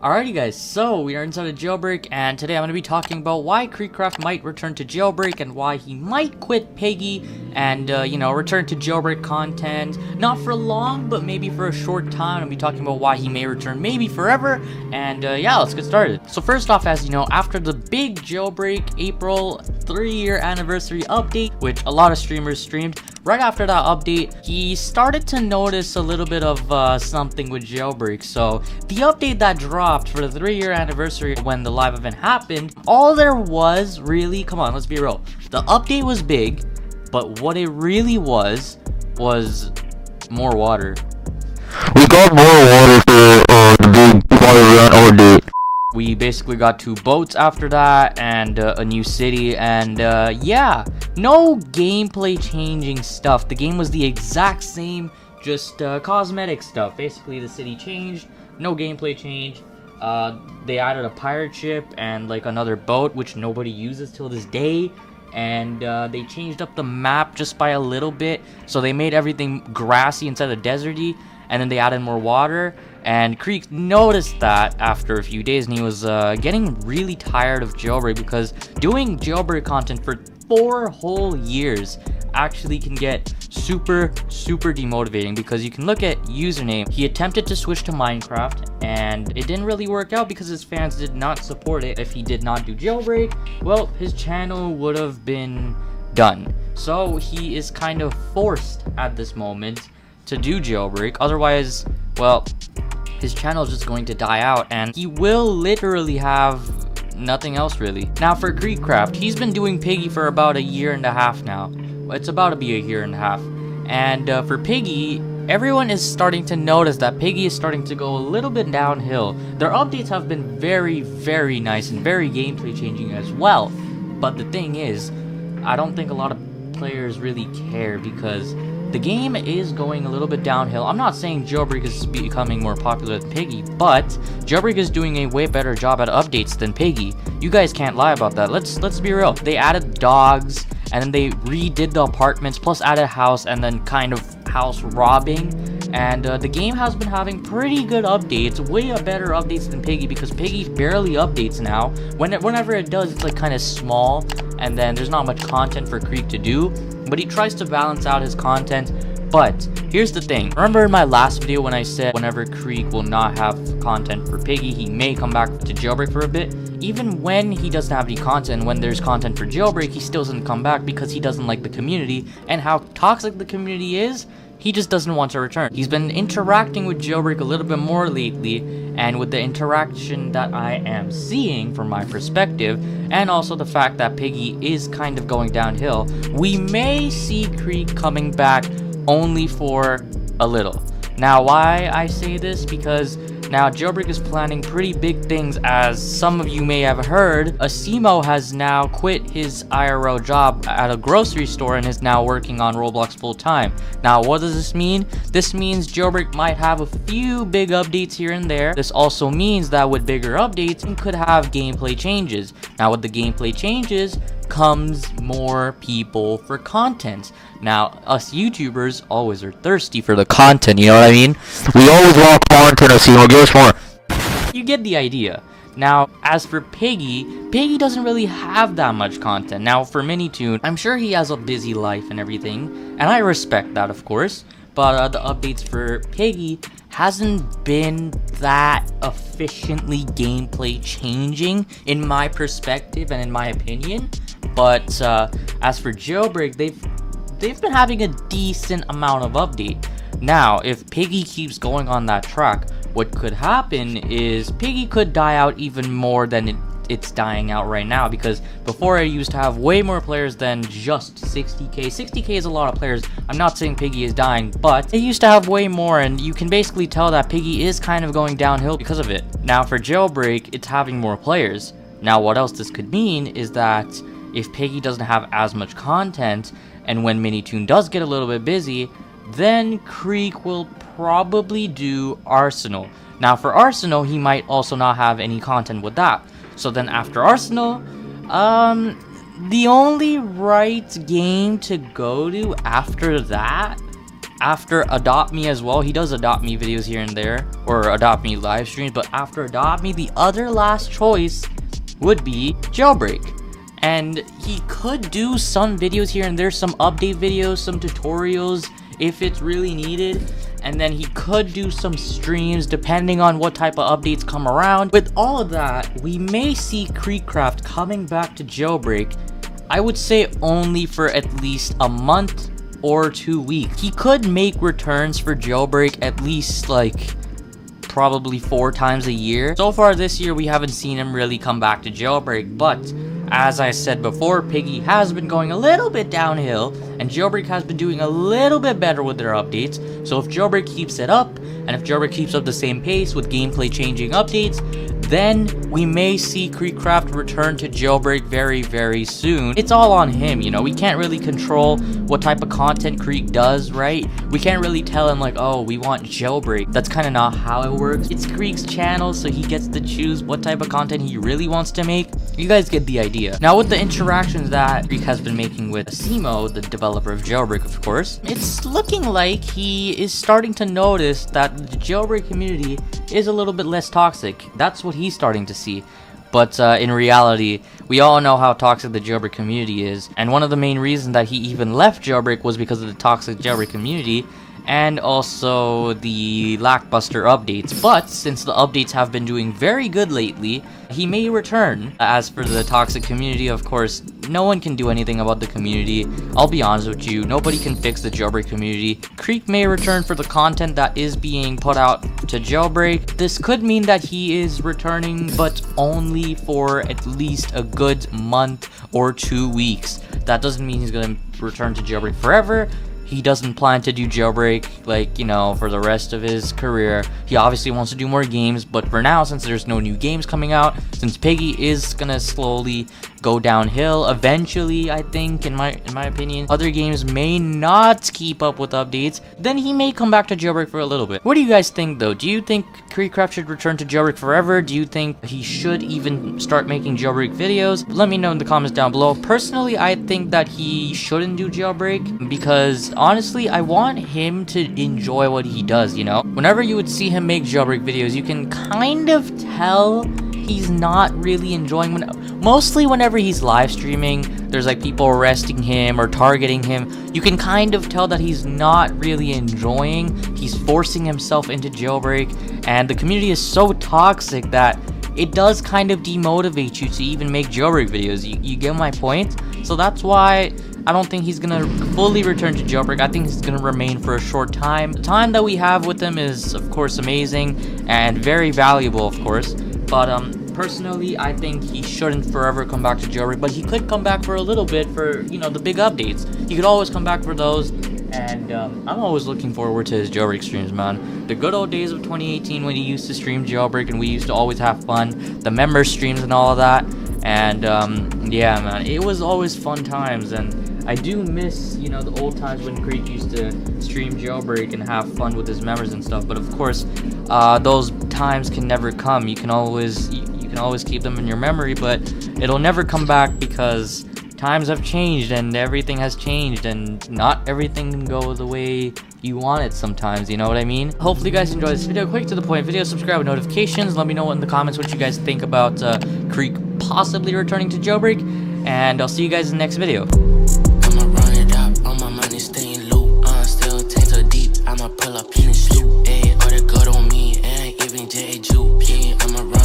Alrighty guys, so we are inside a jailbreak, and today I'm going to be talking about why KreekCraft might return to jailbreak and why he might quit Piggy and, return to jailbreak content. Not for long, but maybe for a short time. I'll be talking about why he may return maybe forever, and yeah, let's get started. So first off, as you know, after the big jailbreak April 3-year anniversary update, which a lot of streamers streamed, right after that update, he started to notice a little bit of something with jailbreak. So the update that dropped for the 3-year anniversary when the live event happened, all there was really, come on, let's be real, the update was big, but what it really was more water. We got more water for the big water run update. We basically got 2 boats after that, and a new city, and yeah, no gameplay changing stuff. The game was the exact same, just cosmetic stuff. Basically the city changed, no gameplay change. They added a pirate ship and like another boat, which nobody uses till this day. And they changed up the map just by a little bit, so they made everything grassy instead of deserty, and then they added more water. And Kreek noticed that after a few days, and he was getting really tired of jailbreak, because doing jailbreak content for 4 whole years actually can get super demotivating, because you can look at username. He attempted to switch to Minecraft and it didn't really work out because his fans did not support it. If he did not do jailbreak, well, his channel would have been done. So he is kind of forced at this moment to do jailbreak, otherwise, well, his channel is just going to die out and he will literally have nothing else really. Now for KreekCraft, he's been doing Piggy for about 1.5 years now. It's about to be 1.5 years. And for Piggy, everyone is starting to notice that Piggy is starting to go a little bit downhill. Their updates have been very nice and very gameplay changing as well. But the thing is, I don't think a lot of players really care, because the game is going a little bit downhill. I'm not saying Jailbreak is becoming more popular than Piggy, but Jailbreak is doing a way better job at updates than Piggy. You guys can't lie about that. Let's be real. They added dogs, and then they redid the apartments, plus added a house, and then kind of house robbing. And the game has been having pretty good updates, way better updates than Piggy, because Piggy barely updates now. Whenever it does, it's like kind of small, and then there's not much content for Kreek to do. But he tries to balance out his content. But here's the thing. Remember in my last video when I said whenever Kreek will not have content for Piggy, he may come back to Jailbreak for a bit? Even when he doesn't have any content, when there's content for Jailbreak, he still doesn't come back because he doesn't like the community, and how toxic the community is, he just doesn't want to return. He's been interacting with Jailbreak a little bit more lately, and with the interaction that I am seeing from my perspective, and also the fact that Piggy is kind of going downhill, we may see Kreek coming back only for a little. Now, why I say this? Because now Jailbreak is planning pretty big things. As some of you may have heard, Asimo has now quit his IRL job at a grocery store and is now working on Roblox full time. Now, what does this mean? This means Jailbreak might have a few big updates here and there. This also means that with bigger updates, it could have gameplay changes. Now, with the gameplay changes comes more people for content. Now, us YouTubers always are thirsty for the content, you know what I mean? We always want content, Asimo, give us more. You get the idea. Now, as for Piggy, Piggy doesn't really have that much content. Now, for Minitoon, I'm sure he has a busy life and everything, and I respect that, of course, but the updates for Piggy hasn't been that efficiently gameplay changing in my perspective and in my opinion. But as for Jailbreak, they've been having a decent amount of update. Now, if Piggy keeps going on that track, what could happen is Piggy could die out even more than it's dying out right now, because before I used to have way more players than just 60k. 60k is a lot of players. I'm not saying Piggy is dying, but it used to have way more, and you can basically tell that Piggy is kind of going downhill because of it. Now for Jailbreak, it's having more players. Now what else this could mean is that if Piggy doesn't have as much content, and when Minitoon does get a little bit busy, then Kreek will probably do Arsenal. Now for Arsenal, he might also not have any content with that. So then after Arsenal, the only right game to go to after that after Adopt Me as well. He does Adopt Me videos here and there, or Adopt Me live streams, but after Adopt Me, the other last choice would be Jailbreak. And he could do some videos here and there, some update videos, some tutorials if it's really needed. And then he could do some streams depending on what type of updates come around. With all of that, we may see KreekCraft coming back to Jailbreak, I would say only for at least a month or 2 weeks. He could make returns for Jailbreak at least like probably 4 times a year. So far this year, we haven't seen him really come back to Jailbreak, but as I said before, Piggy has been going a little bit downhill, and Jailbreak has been doing a little bit better with their updates. So if Jailbreak keeps it up, and if Jailbreak keeps up the same pace with gameplay changing updates, then we may see KreekCraft return to Jailbreak very, very soon. It's all on him, you know. We can't really control what type of content Kreek does, right? We can't really tell him like, oh, we want Jailbreak. That's kind of not how it works. It's Kreek's channel, so he gets to choose what type of content he really wants to make. You guys get the idea. Now, with the interactions that Kreek has been making with Simo, the developer of Jailbreak, of course, it's looking like he is starting to notice that the Jailbreak community is a little bit less toxic. That's what he's starting to see. But in reality, we all know how toxic the Jailbreak community is, and one of the main reasons that he even left Jailbreak was because of the toxic Jailbreak community, and also the lackluster updates. But since the updates have been doing very good lately, he may return. As for the toxic community, of course, no one can do anything about the community. I'll be honest with you, nobody can fix the Jailbreak community. Kreek may return for the content that is being put out to Jailbreak. This could mean that he is returning, but only for at least a good month or 2 weeks. That doesn't mean he's gonna return to Jailbreak forever. He doesn't plan to do Jailbreak, like, you know, for the rest of his career. He obviously wants to do more games, but for now, since there's no new games coming out, since Piggy is gonna slowly go downhill eventually, I think, in my opinion, other games may not keep up with updates, then he may come back to Jailbreak for a little bit. What do you guys think, though? Do you think KreekCraft should return to Jailbreak forever? Do you think he should even start making Jailbreak videos? Let me know in the comments down below. Personally, I think that he shouldn't do Jailbreak because honestly, I want him to enjoy what he does, you know? Whenever you would see him make Jailbreak videos, you can kind of tell he's not really enjoying mostly whenever he's live streaming, there's like people arresting him or targeting him. You can kind of tell that he's not really enjoying. He's forcing himself into Jailbreak, and the community is so toxic that it does kind of demotivate you to even make Jailbreak videos. You get my point? So that's why I don't think he's gonna fully return to Jailbreak. I think he's gonna remain for a short time. The time that we have with him is, of course, amazing and very valuable, of course. But personally, I think he shouldn't forever come back to Jailbreak, but he could come back for a little bit for, you know, the big updates. He could always come back for those, and I'm always looking forward to his Jailbreak streams, man. The good old days of 2018 when he used to stream Jailbreak and we used to always have fun, the member streams and all of that, and yeah, man, it was always fun times, and I do miss, you know, the old times when Kreek used to stream Jailbreak and have fun with his members and stuff. But of course, those times can never come. You can always keep them in your memory, but it'll never come back because times have changed and everything has changed, and not everything can go the way you want it sometimes, you know what I mean? Hopefully you guys enjoyed this video. Quick to the point video, subscribe with notifications. Let me know in the comments what you guys think about Kreek possibly returning to Jailbreak, and I'll see you guys in the next video. I'ma run it up, all my money staying low. Still tank deep, I'ma pull up in the sloop. Ayy, all the good on me, and even J. Juke. Yeah, I'ma run